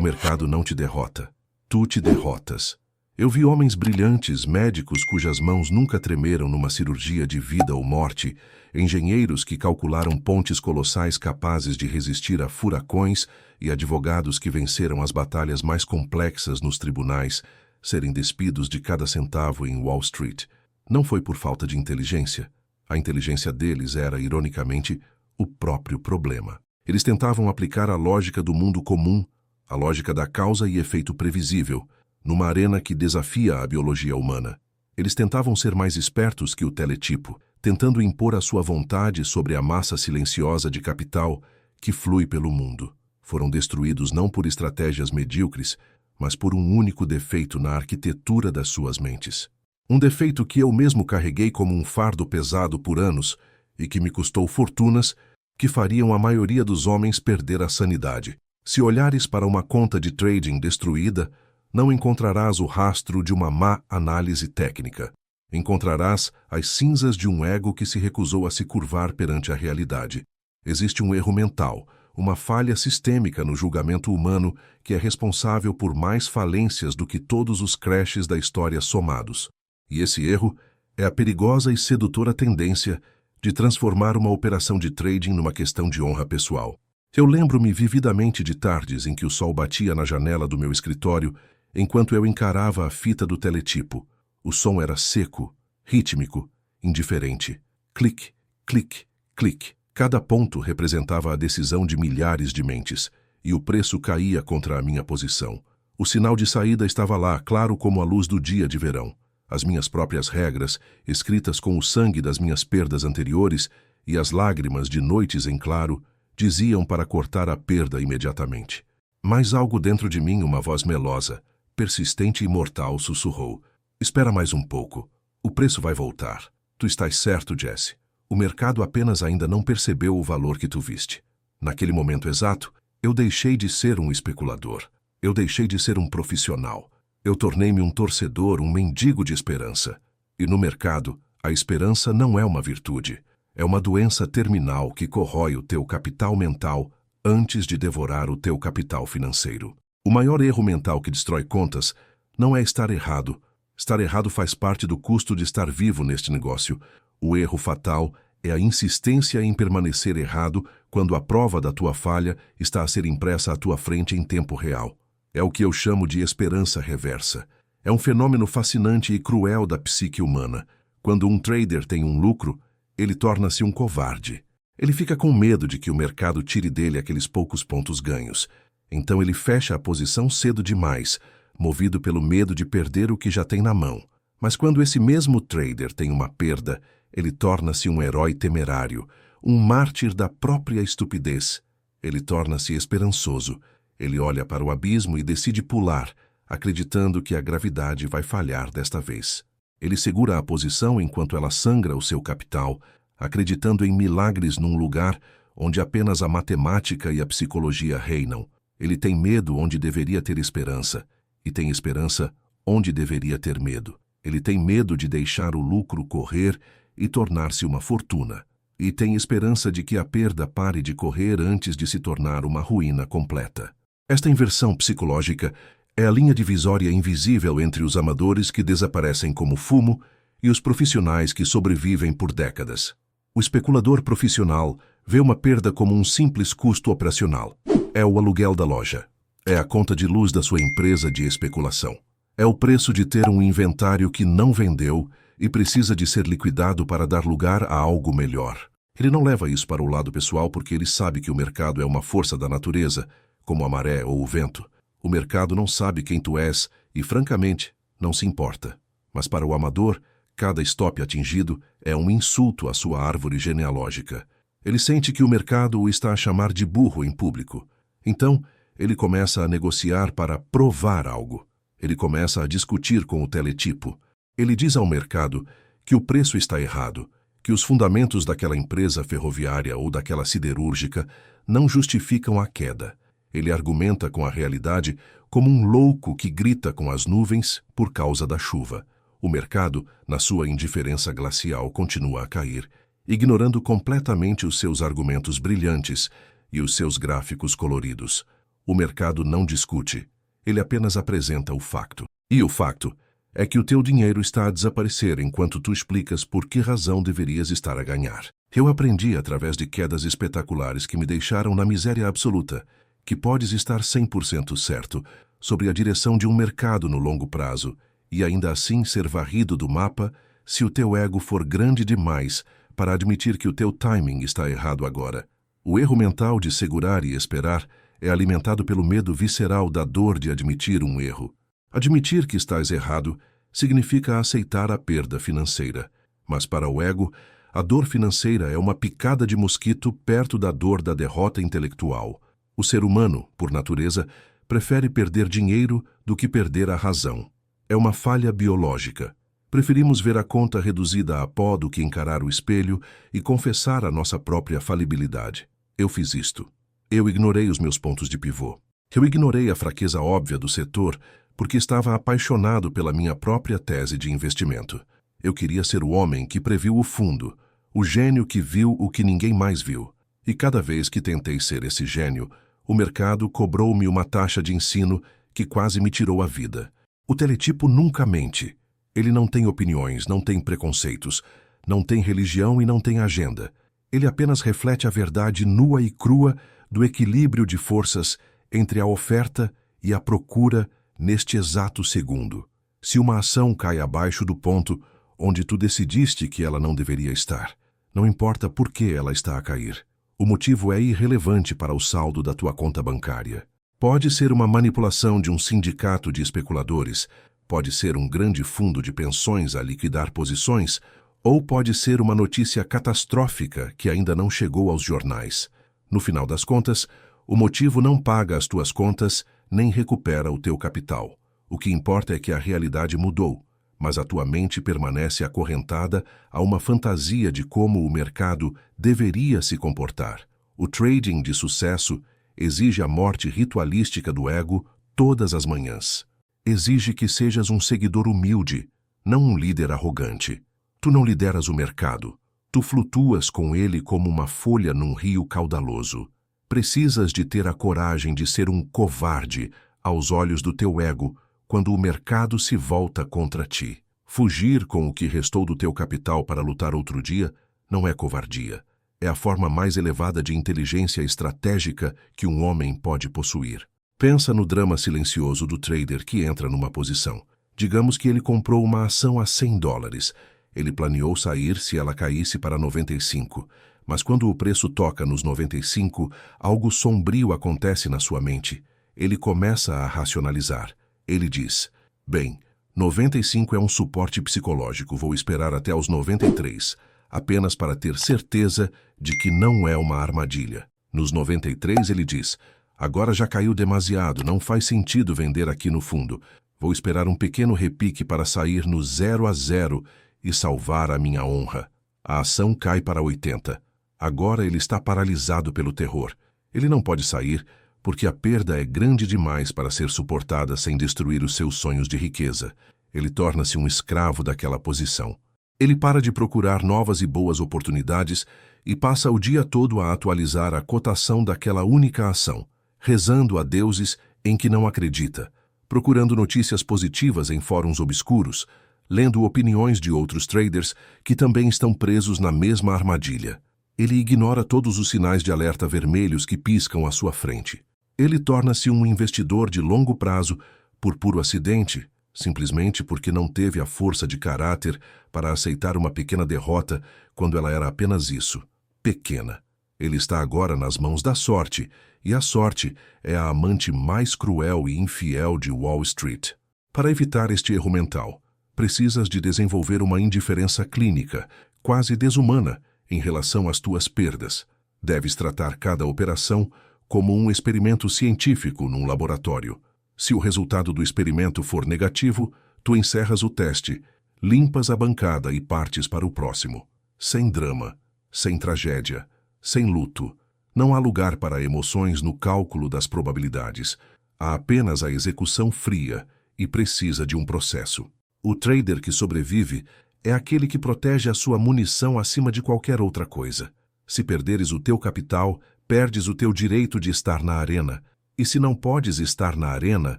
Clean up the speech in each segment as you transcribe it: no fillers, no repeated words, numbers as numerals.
O mercado não te derrota. Tu te derrotas. Eu vi homens brilhantes, médicos cujas mãos nunca tremeram numa cirurgia de vida ou morte, engenheiros que calcularam pontes colossais capazes de resistir a furacões e advogados que venceram as batalhas mais complexas nos tribunais, serem despidos de cada centavo em Wall Street. Não foi por falta de inteligência. A inteligência deles era, ironicamente, o próprio problema. Eles tentavam aplicar a lógica do mundo comum, a lógica da causa e efeito previsível, numa arena que desafia a biologia humana. Eles tentavam ser mais espertos que o teletipo, tentando impor a sua vontade sobre a massa silenciosa de capital que flui pelo mundo. Foram destruídos não por estratégias medíocres, mas por um único defeito na arquitetura das suas mentes. Um defeito que eu mesmo carreguei como um fardo pesado por anos e que me custou fortunas que fariam a maioria dos homens perder a sanidade. Se olhares para uma conta de trading destruída, não encontrarás o rastro de uma má análise técnica. Encontrarás as cinzas de um ego que se recusou a se curvar perante a realidade. Existe um erro mental, uma falha sistêmica no julgamento humano que é responsável por mais falências do que todos os crashes da história somados. E esse erro é a perigosa e sedutora tendência de transformar uma operação de trading numa questão de honra pessoal. Eu lembro-me vividamente de tardes em que o sol batia na janela do meu escritório enquanto eu encarava a fita do teletipo. O som era seco, rítmico, indiferente. Clique, clique, clique. Cada ponto representava a decisão de milhares de mentes, e o preço caía contra a minha posição. O sinal de saída estava lá, claro como a luz do dia de verão. As minhas próprias regras, escritas com o sangue das minhas perdas anteriores e as lágrimas de noites em claro, diziam para cortar a perda imediatamente. Mas algo dentro de mim, uma voz melosa, persistente e mortal, sussurrou: espera mais um pouco. O preço vai voltar. Tu estás certo, Jesse. O mercado apenas ainda não percebeu o valor que tu viste. Naquele momento exato, eu deixei de ser um especulador. Eu deixei de ser um profissional. Eu tornei-me um torcedor, um mendigo de esperança. E no mercado, a esperança não é uma virtude. É uma doença terminal que corrói o teu capital mental antes de devorar o teu capital financeiro. O maior erro mental que destrói contas não é estar errado. Estar errado faz parte do custo de estar vivo neste negócio. O erro fatal é a insistência em permanecer errado quando a prova da tua falha está a ser impressa à tua frente em tempo real. É o que eu chamo de esperança reversa. É um fenômeno fascinante e cruel da psique humana. Quando um trader tem um lucro, ele torna-se um covarde. Ele fica com medo de que o mercado tire dele aqueles poucos pontos ganhos. Então ele fecha a posição cedo demais, movido pelo medo de perder o que já tem na mão. Mas quando esse mesmo trader tem uma perda, ele torna-se um herói temerário, um mártir da própria estupidez. Ele torna-se esperançoso. Ele olha para o abismo e decide pular, acreditando que a gravidade vai falhar desta vez. Ele segura a posição enquanto ela sangra o seu capital, acreditando em milagres num lugar onde apenas a matemática e a psicologia reinam. Ele tem medo onde deveria ter esperança, e tem esperança onde deveria ter medo. Ele tem medo de deixar o lucro correr e tornar-se uma fortuna. E tem esperança de que a perda pare de correr antes de se tornar uma ruína completa. Esta inversão psicológica é a linha divisória invisível entre os amadores que desaparecem como fumo e os profissionais que sobrevivem por décadas. O especulador profissional vê uma perda como um simples custo operacional. É o aluguel da loja. É a conta de luz da sua empresa de especulação. É o preço de ter um inventário que não vendeu e precisa de ser liquidado para dar lugar a algo melhor. Ele não leva isso para o lado pessoal porque ele sabe que o mercado é uma força da natureza, como a maré ou o vento. O mercado não sabe quem tu és e, francamente, não se importa. Mas para o amador, cada stop atingido é um insulto à sua árvore genealógica. Ele sente que o mercado o está a chamar de burro em público. Então, ele começa a negociar para provar algo. Ele começa a discutir com o teletipo. Ele diz ao mercado que o preço está errado, que os fundamentos daquela empresa ferroviária ou daquela siderúrgica não justificam a queda. Ele argumenta com a realidade como um louco que grita com as nuvens por causa da chuva. O mercado, na sua indiferença glacial, continua a cair, ignorando completamente os seus argumentos brilhantes e os seus gráficos coloridos. O mercado não discute. Ele apenas apresenta o facto. E o facto é que o teu dinheiro está a desaparecer enquanto tu explicas por que razão deverias estar a ganhar. Eu aprendi através de quedas espetaculares que me deixaram na miséria absoluta que podes estar 100% certo sobre a direção de um mercado no longo prazo e ainda assim ser varrido do mapa se o teu ego for grande demais para admitir que o teu timing está errado agora. O erro mental de segurar e esperar é alimentado pelo medo visceral da dor de admitir um erro. Admitir que estás errado significa aceitar a perda financeira, mas para o ego, a dor financeira é uma picada de mosquito perto da dor da derrota intelectual. O ser humano, por natureza, prefere perder dinheiro do que perder a razão. É uma falha biológica. Preferimos ver a conta reduzida a pó do que encarar o espelho e confessar a nossa própria falibilidade. Eu fiz isto. Eu ignorei os meus pontos de pivô. Eu ignorei a fraqueza óbvia do setor porque estava apaixonado pela minha própria tese de investimento. Eu queria ser o homem que previu o fundo, o gênio que viu o que ninguém mais viu. E cada vez que tentei ser esse gênio, o mercado cobrou-me uma taxa de ensino que quase me tirou a vida. O teletipo nunca mente. Ele não tem opiniões, não tem preconceitos, não tem religião e não tem agenda. Ele apenas reflete a verdade nua e crua do equilíbrio de forças entre a oferta e a procura neste exato segundo. Se uma ação cai abaixo do ponto onde tu decidiste que ela não deveria estar, não importa por que ela está a cair. O motivo é irrelevante para o saldo da tua conta bancária. Pode ser uma manipulação de um sindicato de especuladores, pode ser um grande fundo de pensões a liquidar posições, ou pode ser uma notícia catastrófica que ainda não chegou aos jornais. No final das contas, o motivo não paga as tuas contas nem recupera o teu capital. O que importa é que a realidade mudou, mas a tua mente permanece acorrentada a uma fantasia de como o mercado deveria se comportar. O trading de sucesso exige a morte ritualística do ego todas as manhãs. Exige que sejas um seguidor humilde, não um líder arrogante. Tu não lideras o mercado. Tu flutuas com ele como uma folha num rio caudaloso. Precisas de ter a coragem de ser um covarde aos olhos do teu ego quando o mercado se volta contra ti. Fugir com o que restou do teu capital para lutar outro dia não é covardia. É a forma mais elevada de inteligência estratégica que um homem pode possuir. Pensa no drama silencioso do trader que entra numa posição. Digamos que ele comprou uma ação a $100. Ele planeou sair se ela caísse para 95. Mas quando o preço toca nos 95, algo sombrio acontece na sua mente. Ele começa a racionalizar. Ele diz, bem, 95 é um suporte psicológico, vou esperar até os 93, apenas para ter certeza de que não é uma armadilha. Nos 93 ele diz, agora já caiu demasiado, não faz sentido vender aqui no fundo. Vou esperar um pequeno repique para sair no 0 a 0 e salvar a minha honra. A ação cai para 80. Agora ele está paralisado pelo terror. Ele não pode sair porque a perda é grande demais para ser suportada sem destruir os seus sonhos de riqueza. Ele torna-se um escravo daquela posição. Ele para de procurar novas e boas oportunidades e passa o dia todo a atualizar a cotação daquela única ação, rezando a deuses em que não acredita, procurando notícias positivas em fóruns obscuros, lendo opiniões de outros traders que também estão presos na mesma armadilha. Ele ignora todos os sinais de alerta vermelhos que piscam à sua frente. Ele torna-se um investidor de longo prazo por puro acidente, simplesmente porque não teve a força de caráter para aceitar uma pequena derrota quando ela era apenas isso, pequena. Ele está agora nas mãos da sorte, e a sorte é a amante mais cruel e infiel de Wall Street. Para evitar este erro mental, precisas de desenvolver uma indiferença clínica, quase desumana, em relação às tuas perdas. Deves tratar cada operação como um experimento científico num laboratório. Se o resultado do experimento for negativo, tu encerras o teste, limpas a bancada e partes para o próximo. Sem drama, sem tragédia, sem luto. Não há lugar para emoções no cálculo das probabilidades. Há apenas a execução fria e precisa de um processo. O trader que sobrevive é aquele que protege a sua munição acima de qualquer outra coisa. Se perderes o teu capital, perdes o teu direito de estar na arena. E se não podes estar na arena,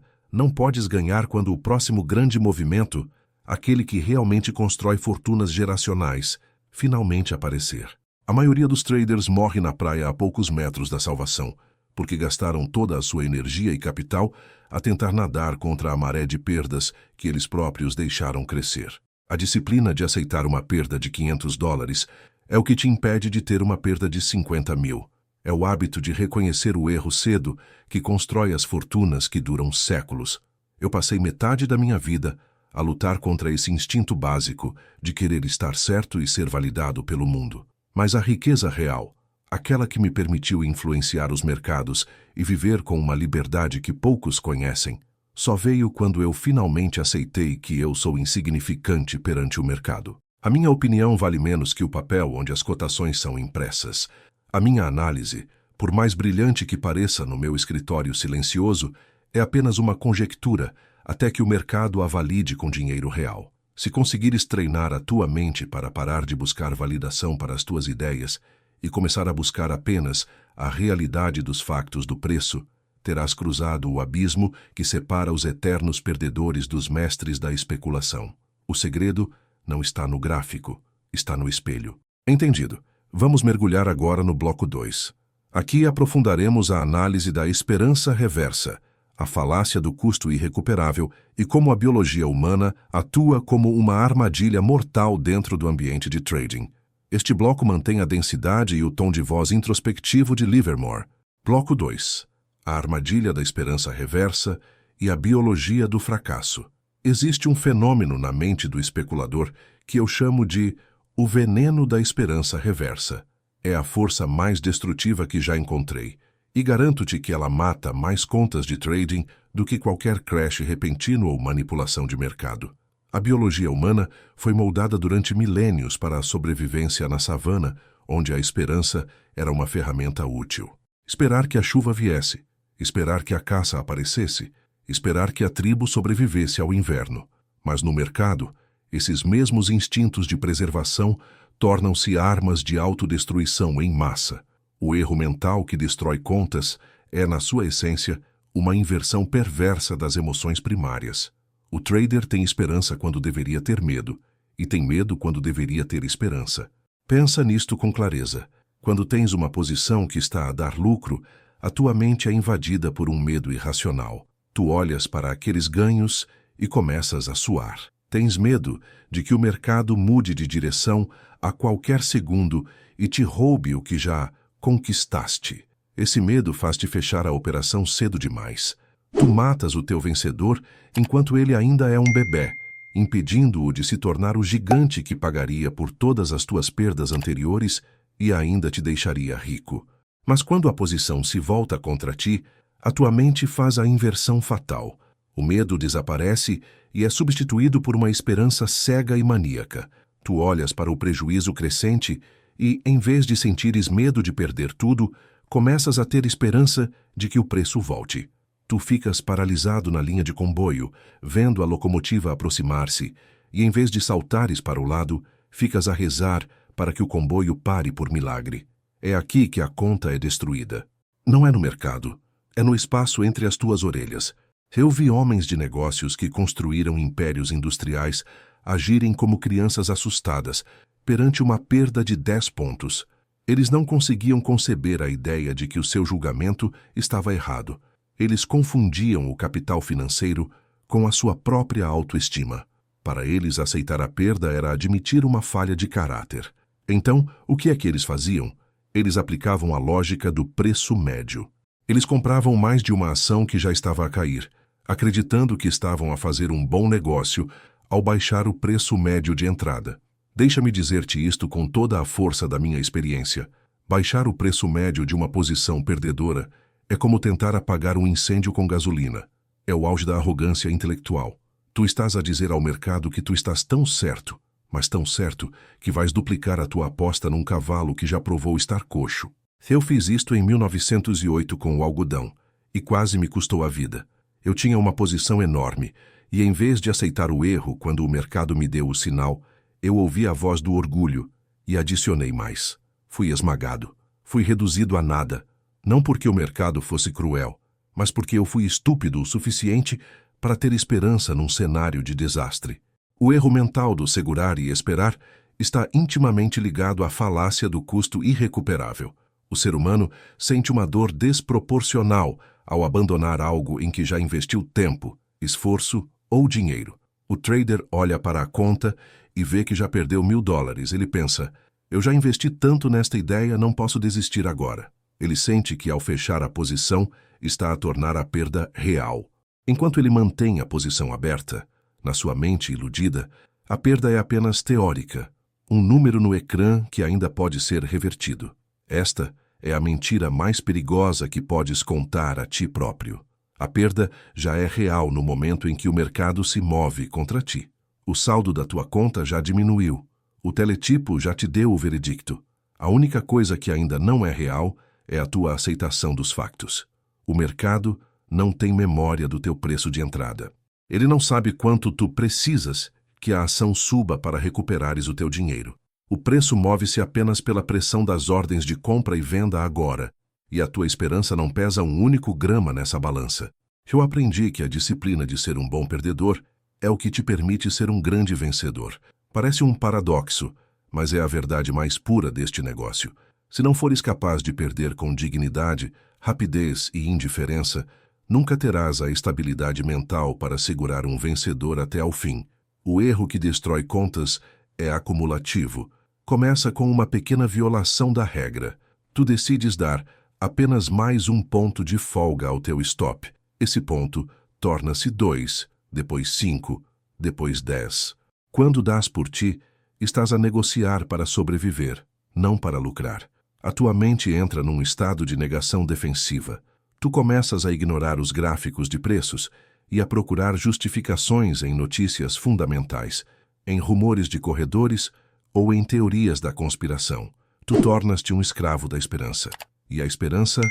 não podes ganhar quando o próximo grande movimento, aquele que realmente constrói fortunas geracionais, finalmente aparecer. A maioria dos traders morre na praia a poucos metros da salvação, porque gastaram toda a sua energia e capital a tentar nadar contra a maré de perdas que eles próprios deixaram crescer. A disciplina de aceitar uma perda de $500 é o que te impede de ter uma perda de 50 mil. É o hábito de reconhecer o erro cedo que constrói as fortunas que duram séculos. Eu passei metade da minha vida a lutar contra esse instinto básico de querer estar certo e ser validado pelo mundo. Mas a riqueza real, aquela que me permitiu influenciar os mercados e viver com uma liberdade que poucos conhecem, só veio quando eu finalmente aceitei que eu sou insignificante perante o mercado. A minha opinião vale menos que o papel onde as cotações são impressas. A minha análise, por mais brilhante que pareça no meu escritório silencioso, é apenas uma conjectura até que o mercado a valide com dinheiro real. Se conseguires treinar a tua mente para parar de buscar validação para as tuas ideias e começar a buscar apenas a realidade dos factos do preço, terás cruzado o abismo que separa os eternos perdedores dos mestres da especulação. O segredo não está no gráfico, está no espelho. Entendido. Vamos mergulhar agora no bloco 2. Aqui aprofundaremos a análise da esperança reversa, a falácia do custo irrecuperável e como a biologia humana atua como uma armadilha mortal dentro do ambiente de trading. Este bloco mantém a densidade e o tom de voz introspectivo de Livermore. Bloco 2. A armadilha da esperança reversa e a biologia do fracasso. Existe um fenômeno na mente do especulador que eu chamo de o veneno da esperança reversa. É a força mais destrutiva que já encontrei, e garanto-te que ela mata mais contas de trading do que qualquer crash repentino ou manipulação de mercado. A biologia humana foi moldada durante milênios para a sobrevivência na savana, onde a esperança era uma ferramenta útil. Esperar que a chuva viesse, esperar que a caça aparecesse, esperar que a tribo sobrevivesse ao inverno. Mas no mercado, esses mesmos instintos de preservação tornam-se armas de autodestruição em massa. O erro mental que destrói contas é, na sua essência, uma inversão perversa das emoções primárias. O trader tem esperança quando deveria ter medo, e tem medo quando deveria ter esperança. Pensa nisto com clareza. Quando tens uma posição que está a dar lucro, a tua mente é invadida por um medo irracional. Tu olhas para aqueles ganhos e começas a suar. Tens medo de que o mercado mude de direção a qualquer segundo e te roube o que já conquistaste. Esse medo faz-te fechar a operação cedo demais. Tu matas o teu vencedor enquanto ele ainda é um bebê, impedindo-o de se tornar o gigante que pagaria por todas as tuas perdas anteriores e ainda te deixaria rico. Mas quando a posição se volta contra ti, a tua mente faz a inversão fatal. O medo desaparece e é substituído por uma esperança cega e maníaca. Tu olhas para o prejuízo crescente e, em vez de sentires medo de perder tudo, começas a ter esperança de que o preço volte. Tu ficas paralisado na linha de comboio, vendo a locomotiva aproximar-se, e em vez de saltares para o lado, ficas a rezar para que o comboio pare por milagre. É aqui que a conta é destruída. Não é no mercado, é no espaço entre as tuas orelhas. Eu vi homens de negócios que construíram impérios industriais agirem como crianças assustadas perante uma perda de 10 pontos. Eles não conseguiam conceber a ideia de que o seu julgamento estava errado. Eles confundiam o capital financeiro com a sua própria autoestima. Para eles, aceitar a perda era admitir uma falha de caráter. Então, o que é que eles faziam? Eles aplicavam a lógica do preço médio. Eles compravam mais de uma ação que já estava a cair, acreditando que estavam a fazer um bom negócio ao baixar o preço médio de entrada. Deixa-me dizer-te isto com toda a força da minha experiência. Baixar o preço médio de uma posição perdedora é como tentar apagar um incêndio com gasolina. É o auge da arrogância intelectual. Tu estás a dizer ao mercado que tu estás tão certo, mas tão certo que vais duplicar a tua aposta num cavalo que já provou estar coxo. Eu fiz isto em 1908 com o algodão, e quase me custou a vida. Eu tinha uma posição enorme, e em vez de aceitar o erro quando o mercado me deu o sinal, eu ouvi a voz do orgulho e adicionei mais. Fui esmagado. Fui reduzido a nada. Não porque o mercado fosse cruel, mas porque eu fui estúpido o suficiente para ter esperança num cenário de desastre. O erro mental do segurar e esperar está intimamente ligado à falácia do custo irrecuperável. O ser humano sente uma dor desproporcional ao abandonar algo em que já investiu tempo, esforço ou dinheiro. O trader olha para a conta e vê que já perdeu $1.000. Ele pensa, eu já investi tanto nesta ideia, não posso desistir agora. Ele sente que ao fechar a posição, está a tornar a perda real. Enquanto ele mantém a posição aberta, na sua mente iludida, a perda é apenas teórica, um número no ecrã que ainda pode ser revertido. Esta é a mentira mais perigosa que podes contar a ti próprio. A perda já é real no momento em que o mercado se move contra ti. O saldo da tua conta já diminuiu. O teletipo já te deu o veredicto. A única coisa que ainda não é real é a tua aceitação dos factos. O mercado não tem memória do teu preço de entrada. Ele não sabe quanto tu precisas que a ação suba para recuperares o teu dinheiro. O preço move-se apenas pela pressão das ordens de compra e venda agora, e a tua esperança não pesa um único grama nessa balança. Eu aprendi que a disciplina de ser um bom perdedor é o que te permite ser um grande vencedor. Parece um paradoxo, mas é a verdade mais pura deste negócio. Se não fores capaz de perder com dignidade, rapidez e indiferença, nunca terás a estabilidade mental para segurar um vencedor até ao fim. O erro que destrói contas é acumulativo. Começa com uma pequena violação da regra. Tu decides dar apenas mais um ponto de folga ao teu stop. Esse ponto torna-se 2, depois 5, depois 10. Quando dás por ti, estás a negociar para sobreviver, não para lucrar. A tua mente entra num estado de negação defensiva. Tu começas a ignorar os gráficos de preços e a procurar justificações em notícias fundamentais, em rumores de corredores ou em teorias da conspiração. Tu tornas-te um escravo da esperança. E a esperança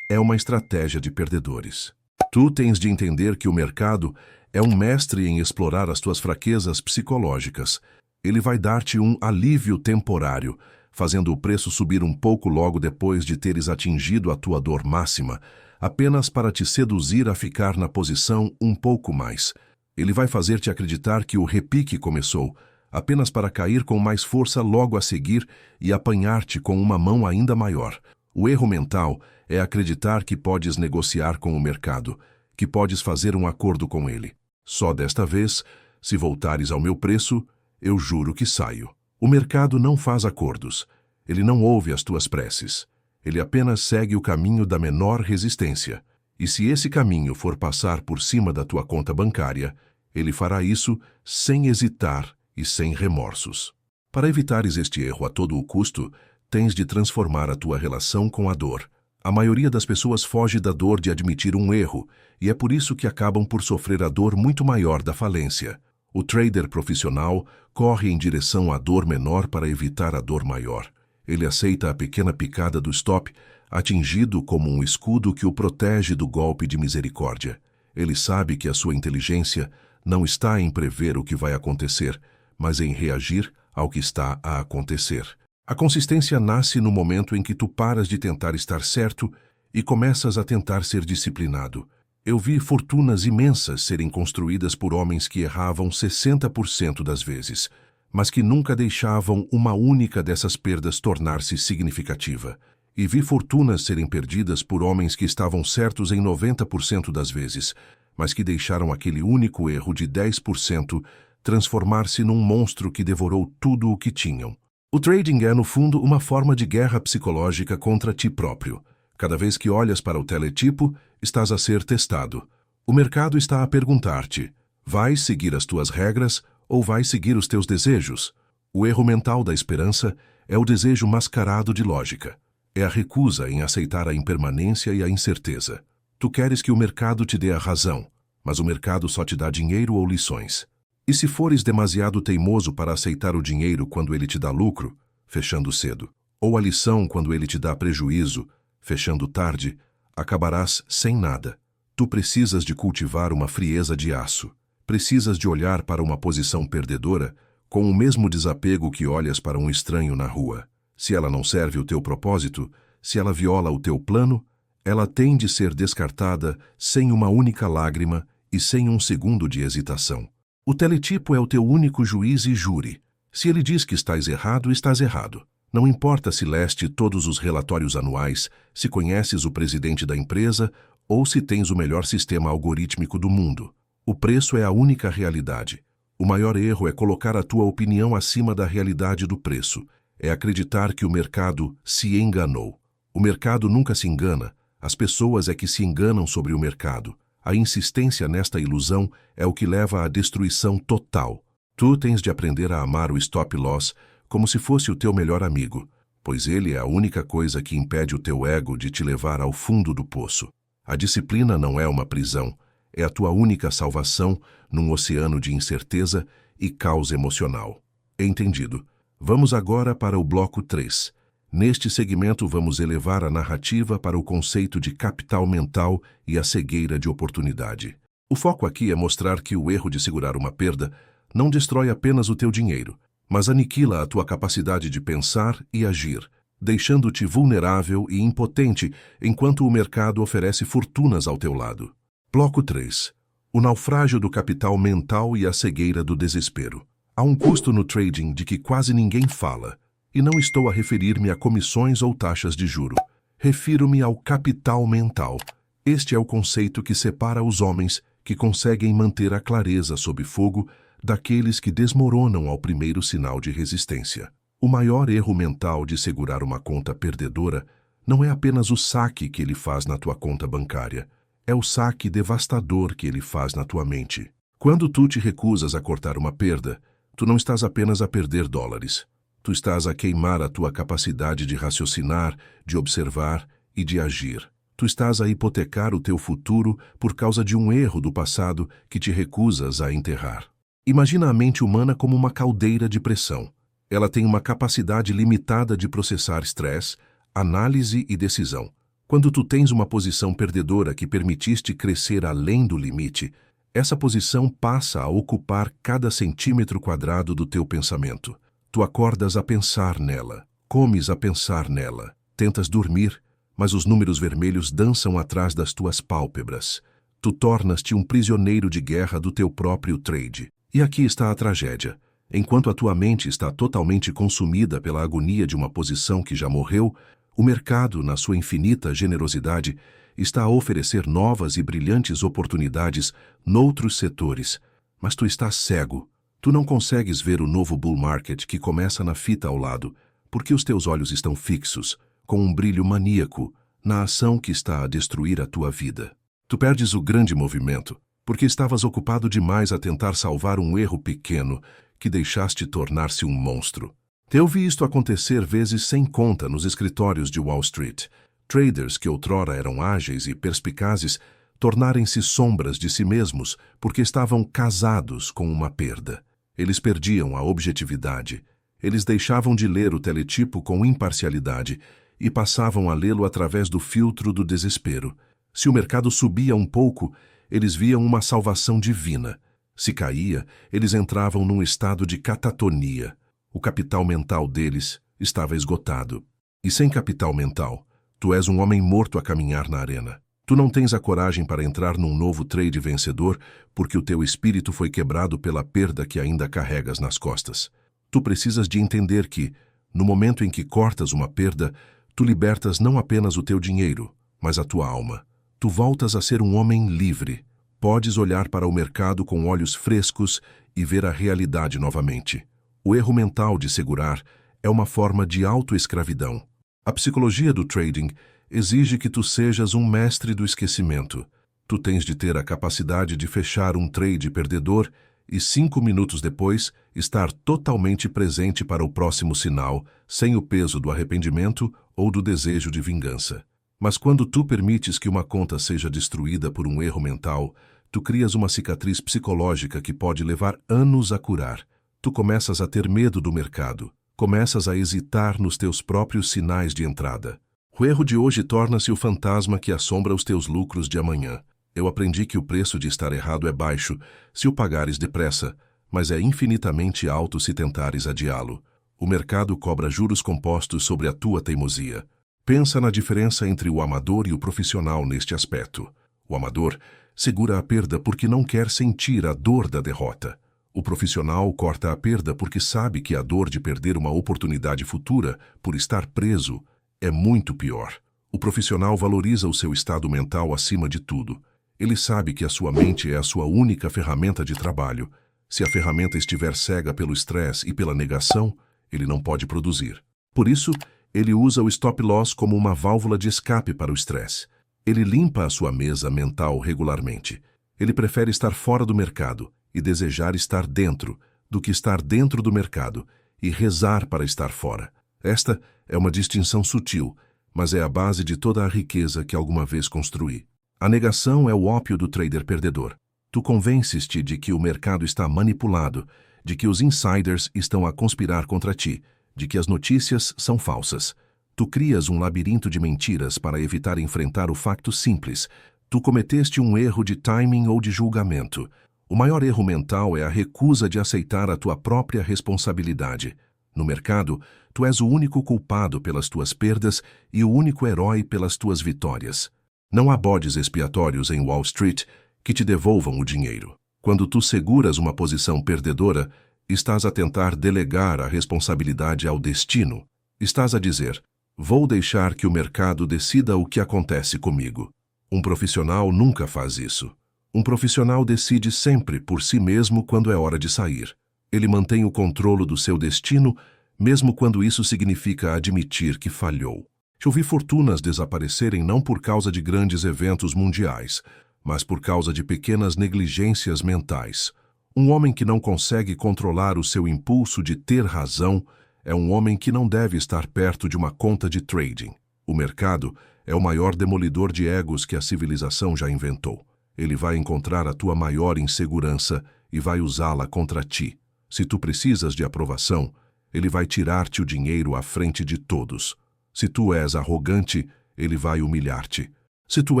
é uma estratégia de perdedores. Tu tens de entender que o mercado é um mestre em explorar as tuas fraquezas psicológicas. Ele vai dar-te um alívio temporário, fazendo o preço subir um pouco logo depois de teres atingido a tua dor máxima, apenas para te seduzir a ficar na posição um pouco mais. Ele vai fazer-te acreditar que o repique começou, apenas para cair com mais força logo a seguir e apanhar-te com uma mão ainda maior. O erro mental é acreditar que podes negociar com o mercado, que podes fazer um acordo com ele. Só desta vez, se voltares ao meu preço, eu juro que saio. O mercado não faz acordos. Ele não ouve as tuas preces. Ele apenas segue o caminho da menor resistência. E se esse caminho for passar por cima da tua conta bancária, ele fará isso sem hesitar e sem remorsos. Para evitares este erro a todo o custo, tens de transformar a tua relação com a dor. A maioria das pessoas foge da dor de admitir um erro, e é por isso que acabam por sofrer a dor muito maior da falência. O trader profissional corre em direção à dor menor para evitar a dor maior. Ele aceita a pequena picada do stop, atingido como um escudo que o protege do golpe de misericórdia. Ele sabe que a sua inteligência não está em prever o que vai acontecer, mas em reagir ao que está a acontecer. A consistência nasce no momento em que tu paras de tentar estar certo e começas a tentar ser disciplinado. Eu vi fortunas imensas serem construídas por homens que erravam 60% das vezes, mas que nunca deixavam uma única dessas perdas tornar-se significativa. E vi fortunas serem perdidas por homens que estavam certos em 90% das vezes, mas que deixaram aquele único erro de 10% transformar-se num monstro que devorou tudo o que tinham. O trading é, no fundo, uma forma de guerra psicológica contra ti próprio. Cada vez que olhas para o teletipo, estás a ser testado. O mercado está a perguntar-te: vais seguir as tuas regras ou vais seguir os teus desejos? O erro mental da esperança é o desejo mascarado de lógica. É a recusa em aceitar a impermanência e a incerteza. Tu queres que o mercado te dê a razão, mas o mercado só te dá dinheiro ou lições. E se fores demasiado teimoso para aceitar o dinheiro quando ele te dá lucro, fechando cedo, ou a lição quando ele te dá prejuízo, fechando tarde, acabarás sem nada. Tu precisas de cultivar uma frieza de aço. Precisas de olhar para uma posição perdedora com o mesmo desapego que olhas para um estranho na rua. Se ela não serve o teu propósito, se ela viola o teu plano, Ela tem de ser descartada sem uma única lágrima e sem um segundo de hesitação. O teletipo é o teu único juiz e júri. Se ele diz que estás errado, estás errado. Não importa se leste todos os relatórios anuais, se conheces o presidente da empresa ou se tens o melhor sistema algorítmico do mundo. O preço é a única realidade. O maior erro é colocar a tua opinião acima da realidade do preço. É acreditar que o mercado se enganou. O mercado nunca se engana. As pessoas é que se enganam sobre o mercado. A insistência nesta ilusão é o que leva à destruição total. Tu tens de aprender a amar o stop loss como se fosse o teu melhor amigo, pois ele é a única coisa que impede o teu ego de te levar ao fundo do poço. A disciplina não é uma prisão, é a tua única salvação num oceano de incerteza e caos emocional. Entendido. Vamos agora para o bloco 3. Neste segmento vamos elevar a narrativa para o conceito de capital mental e a cegueira de oportunidade. O foco aqui é mostrar que o erro de segurar uma perda não destrói apenas o teu dinheiro, mas aniquila a tua capacidade de pensar e agir, deixando-te vulnerável e impotente enquanto o mercado oferece fortunas ao teu lado. Bloco 3. O naufrágio do capital mental e a cegueira do desespero. Há um custo no trading de que quase ninguém fala, e não estou a referir-me a comissões ou taxas de juro. Refiro-me ao capital mental. Este é o conceito que separa os homens que conseguem manter a clareza sob fogo daqueles que desmoronam ao primeiro sinal de resistência. O maior erro mental de segurar uma conta perdedora não é apenas o saque que ele faz na tua conta bancária, é o saque devastador que ele faz na tua mente. Quando tu te recusas a cortar uma perda, tu não estás apenas a perder dólares. Tu estás a queimar a tua capacidade de raciocinar, de observar e de agir. Tu estás a hipotecar o teu futuro por causa de um erro do passado que te recusas a enterrar. Imagina a mente humana como uma caldeira de pressão. Ela tem uma capacidade limitada de processar estresse, análise e decisão. Quando tu tens uma posição perdedora que permitiste crescer além do limite, essa posição passa a ocupar cada centímetro quadrado do teu pensamento. Tu acordas a pensar nela, comes a pensar nela, tentas dormir, mas os números vermelhos dançam atrás das tuas pálpebras. Tu tornas-te um prisioneiro de guerra do teu próprio trade. E aqui está a tragédia. Enquanto a tua mente está totalmente consumida pela agonia de uma posição que já morreu, o mercado, na sua infinita generosidade, está a oferecer novas e brilhantes oportunidades noutros setores. Mas tu estás cego. Tu não consegues ver o novo bull market que começa na fita ao lado, porque os teus olhos estão fixos, com um brilho maníaco, na ação que está a destruir a tua vida. Tu perdes o grande movimento, porque estavas ocupado demais a tentar salvar um erro pequeno que deixaste tornar-se um monstro. Eu vi isto acontecer vezes sem conta nos escritórios de Wall Street. Traders que outrora eram ágeis e perspicazes tornarem-se sombras de si mesmos porque estavam casados com uma perda. Eles perdiam a objetividade. Eles deixavam de ler o teletipo com imparcialidade e passavam a lê-lo através do filtro do desespero. Se o mercado subia um pouco, eles viam uma salvação divina. Se caía, eles entravam num estado de catatonia. O capital mental deles estava esgotado. E sem capital mental, tu és um homem morto a caminhar na arena. Tu não tens a coragem para entrar num novo trade vencedor porque o teu espírito foi quebrado pela perda que ainda carregas nas costas. Tu precisas de entender que, no momento em que cortas uma perda, tu libertas não apenas o teu dinheiro, mas a tua alma. Tu voltas a ser um homem livre. Podes olhar para o mercado com olhos frescos e ver a realidade novamente. O erro mental de segurar é uma forma de autoescravidão. A psicologia do trading exige que tu sejas um mestre do esquecimento. Tu tens de ter a capacidade de fechar um trade perdedor e 5 minutos depois estar totalmente presente para o próximo sinal, sem o peso do arrependimento ou do desejo de vingança. Mas quando tu permites que uma conta seja destruída por um erro mental, tu crias uma cicatriz psicológica que pode levar anos a curar. Tu começas a ter medo do mercado, começas a hesitar nos teus próprios sinais de entrada. O erro de hoje torna-se o fantasma que assombra os teus lucros de amanhã. Eu aprendi que o preço de estar errado é baixo se o pagares depressa, mas é infinitamente alto se tentares adiá-lo. O mercado cobra juros compostos sobre a tua teimosia. Pensa na diferença entre o amador e o profissional neste aspecto. O amador segura a perda porque não quer sentir a dor da derrota. O profissional corta a perda porque sabe que a dor de perder uma oportunidade futura por estar preso é muito pior. O profissional valoriza o seu estado mental acima de tudo. Ele sabe que a sua mente é a sua única ferramenta de trabalho. Se a ferramenta estiver cega pelo estresse e pela negação, ele não pode produzir. Por isso, ele usa o stop loss como uma válvula de escape para o estresse. Ele limpa a sua mesa mental regularmente. Ele prefere estar fora do mercado e desejar estar dentro, do que estar dentro do mercado e rezar para estar fora. Esta é uma distinção sutil, mas é a base de toda a riqueza que alguma vez construí. A negação é o ópio do trader perdedor. Tu convences-te de que o mercado está manipulado, de que os insiders estão a conspirar contra ti, de que as notícias são falsas. Tu crias um labirinto de mentiras para evitar enfrentar o facto simples. Tu cometeste um erro de timing ou de julgamento. O maior erro mental é a recusa de aceitar a tua própria responsabilidade. No mercado, tu és o único culpado pelas tuas perdas e o único herói pelas tuas vitórias. Não há bodes expiatórios em Wall Street que te devolvam o dinheiro. Quando tu seguras uma posição perdedora, estás a tentar delegar a responsabilidade ao destino. Estás a dizer, vou deixar que o mercado decida o que acontece comigo. Um profissional nunca faz isso. Um profissional decide sempre por si mesmo quando é hora de sair. Ele mantém o controle do seu destino, mesmo quando isso significa admitir que falhou. Já ouvi fortunas desaparecerem não por causa de grandes eventos mundiais, mas por causa de pequenas negligências mentais. Um homem que não consegue controlar o seu impulso de ter razão é um homem que não deve estar perto de uma conta de trading. O mercado é o maior demolidor de egos que a civilização já inventou. Ele vai encontrar a tua maior insegurança e vai usá-la contra ti. Se tu precisas de aprovação, ele vai tirar-te o dinheiro à frente de todos. Se tu és arrogante, ele vai humilhar-te. Se tu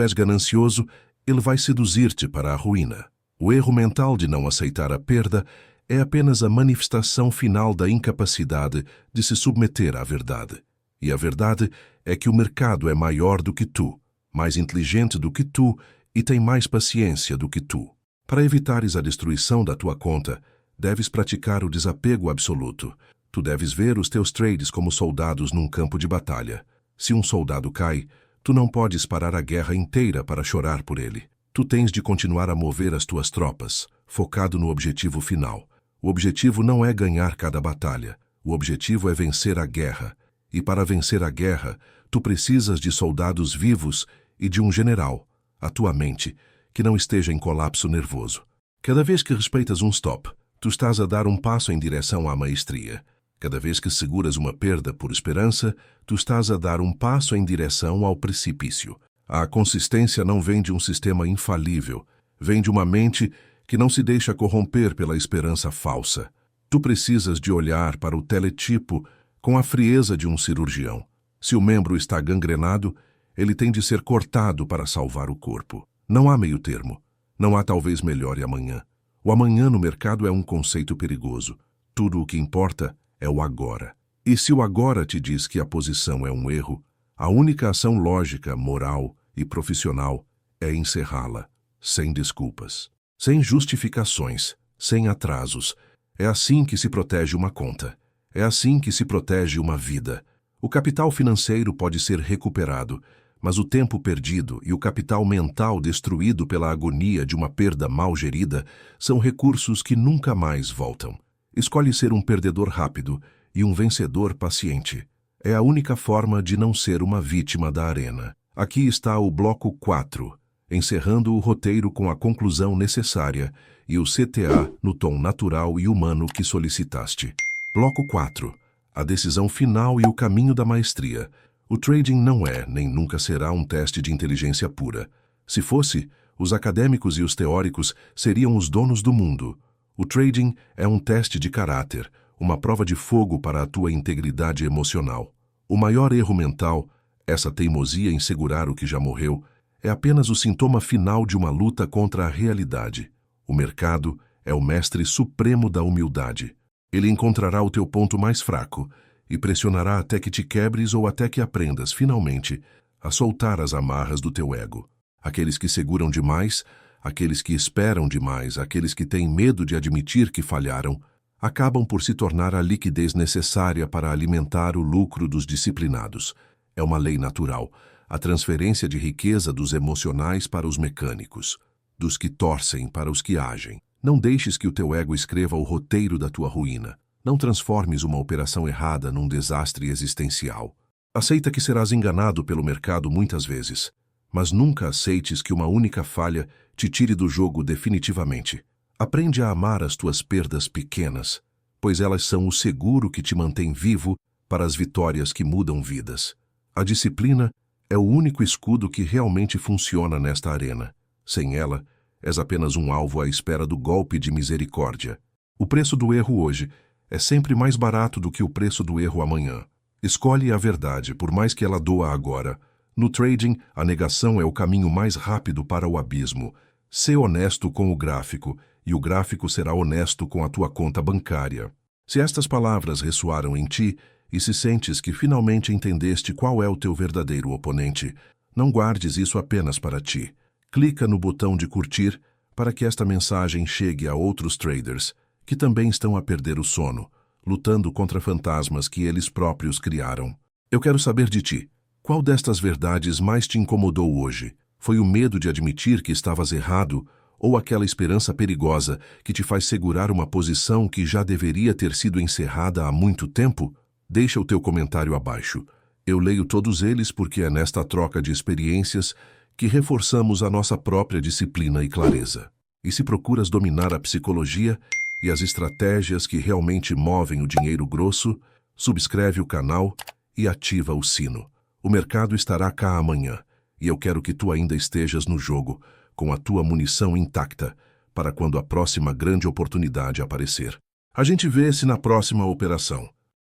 és ganancioso, ele vai seduzir-te para a ruína. O erro mental de não aceitar a perda é apenas a manifestação final da incapacidade de se submeter à verdade. E a verdade é que o mercado é maior do que tu, mais inteligente do que tu e tem mais paciência do que tu. Para evitares a destruição da tua conta, deves praticar o desapego absoluto. Tu deves ver os teus trades como soldados num campo de batalha. Se um soldado cai, tu não podes parar a guerra inteira para chorar por ele. Tu tens de continuar a mover as tuas tropas, focado no objetivo final. O objetivo não é ganhar cada batalha. O objetivo é vencer a guerra. E para vencer a guerra, tu precisas de soldados vivos e de um general, a tua mente, que não esteja em colapso nervoso. Cada vez que respeitas um stop, tu estás a dar um passo em direção à maestria. Cada vez que seguras uma perda por esperança, tu estás a dar um passo em direção ao precipício. A consistência não vem de um sistema infalível, vem de uma mente que não se deixa corromper pela esperança falsa. Tu precisas de olhar para o teletipo com a frieza de um cirurgião. Se o membro está gangrenado, ele tem de ser cortado para salvar o corpo. Não há meio termo. Não há talvez melhor e amanhã. O amanhã no mercado é um conceito perigoso. Tudo o que importa é o agora. E se o agora te diz que a posição é um erro, a única ação lógica, moral e profissional é encerrá-la, sem desculpas, sem justificações, sem atrasos. É assim que se protege uma conta. É assim que se protege uma vida. O capital financeiro pode ser recuperado, mas o tempo perdido e o capital mental destruído pela agonia de uma perda mal gerida são recursos que nunca mais voltam. Escolhe ser um perdedor rápido e um vencedor paciente. É a única forma de não ser uma vítima da arena. Aqui está o bloco 4, encerrando o roteiro com a conclusão necessária e o CTA no tom natural e humano que solicitaste. Bloco 4. A decisão final e o caminho da maestria. O trading não é, nem nunca será um teste de inteligência pura. Se fosse, os acadêmicos e os teóricos seriam os donos do mundo. O trading é um teste de caráter, uma prova de fogo para a tua integridade emocional. O maior erro mental, essa teimosia em segurar o que já morreu, é apenas o sintoma final de uma luta contra a realidade. O mercado é o mestre supremo da humildade. Ele encontrará o teu ponto mais fraco e pressionará até que te quebres ou até que aprendas, finalmente, a soltar as amarras do teu ego. Aqueles que seguram demais, aqueles que esperam demais, aqueles que têm medo de admitir que falharam, acabam por se tornar a liquidez necessária para alimentar o lucro dos disciplinados. É uma lei natural, a transferência de riqueza dos emocionais para os mecânicos, dos que torcem para os que agem. Não deixes que o teu ego escreva o roteiro da tua ruína. Não transformes uma operação errada num desastre existencial. Aceita que serás enganado pelo mercado muitas vezes, mas nunca aceites que uma única falha te tire do jogo definitivamente. Aprende a amar as tuas perdas pequenas, pois elas são o seguro que te mantém vivo para as vitórias que mudam vidas. A disciplina é o único escudo que realmente funciona nesta arena. Sem ela, és apenas um alvo à espera do golpe de misericórdia. O preço do erro hoje é sempre mais barato do que o preço do erro amanhã. Escolhe a verdade, por mais que ela doa agora. No trading, a negação é o caminho mais rápido para o abismo. Sê honesto com o gráfico, e o gráfico será honesto com a tua conta bancária. Se estas palavras ressoaram em ti, e se sentes que finalmente entendeste qual é o teu verdadeiro oponente, não guardes isso apenas para ti. Clica no botão de curtir para que esta mensagem chegue a outros traders que também estão a perder o sono, lutando contra fantasmas que eles próprios criaram. Eu quero saber de ti. Qual destas verdades mais te incomodou hoje? Foi o medo de admitir que estavas errado ou aquela esperança perigosa que te faz segurar uma posição que já deveria ter sido encerrada há muito tempo? Deixa o teu comentário abaixo. Eu leio todos eles porque é nesta troca de experiências que reforçamos a nossa própria disciplina e clareza. E se procuras dominar a psicologia e as estratégias que realmente movem o dinheiro grosso, subscreve o canal e ativa o sino. O mercado estará cá amanhã, e eu quero que tu ainda estejas no jogo, com a tua munição intacta, para quando a próxima grande oportunidade aparecer. A gente vê-se na próxima operação.